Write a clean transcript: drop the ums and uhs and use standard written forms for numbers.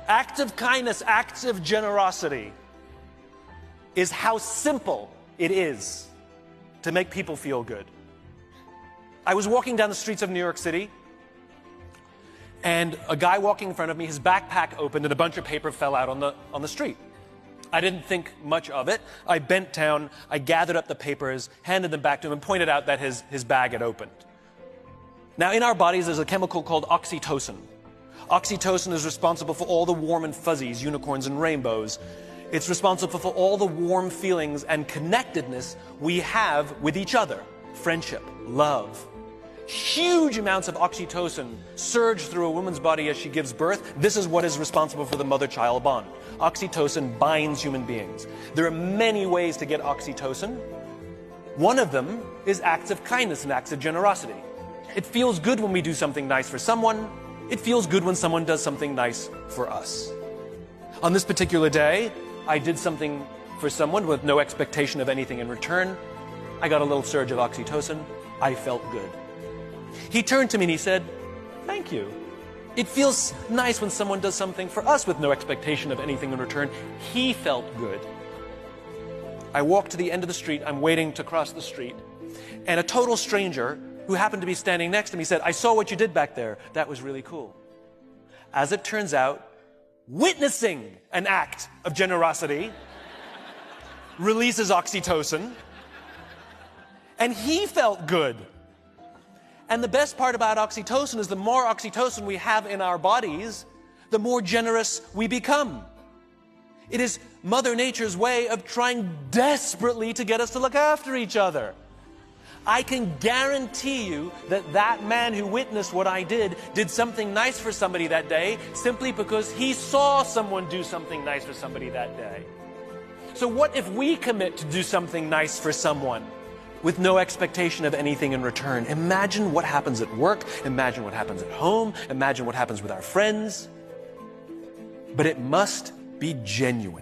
Acts of kindness, acts of generosity is how simple it is to make people feel good. I was walking down the streets of New York City, and a guy walking in front of me, his backpack opened and a bunch of paper fell out on the street. I didn't think much of it. I bent down, I gathered up the papers, handed them back to him, and pointed out that his bag had opened. Now, in our bodies, there's a chemical called oxytocin. Oxytocin is responsible for all the warm and fuzzies, unicorns and rainbows. It's responsible for all the warm feelings and connectedness we have with each other. Friendship, love. Huge amounts of oxytocin surge through a woman's body as she gives birth. This is what is responsible for the mother-child bond. Oxytocin binds human beings. There are many ways to get oxytocin. One of them is acts of kindness and acts of generosity. It feels good when we do something nice for someone. It feels good when someone does something nice for us. On this particular day, I did something for someone with no expectation of anything in return. I got a little surge of oxytocin. I felt good. He turned to me and he said, "Thank you. It feels nice when someone does something for us with no expectation of anything in return." He felt good. I walked to the end of the street. I'm waiting to cross the street. And a total stranger who happened to be standing next to me said, "I saw what you did back there. That was really cool." As it turns out, witnessing an act of generosity releases oxytocin, and he felt good. And the best part about oxytocin is the more oxytocin we have in our bodies, the more generous we become. It is Mother Nature's way of trying desperately to get us to look after each other. I can guarantee you that that man who witnessed what I did something nice for somebody that day simply because he saw someone do something nice for somebody that day. So what if we commit to do something nice for someone with no expectation of anything in return? Imagine what happens at work. Imagine what happens at home. Imagine what happens with our friends. But it must be genuine.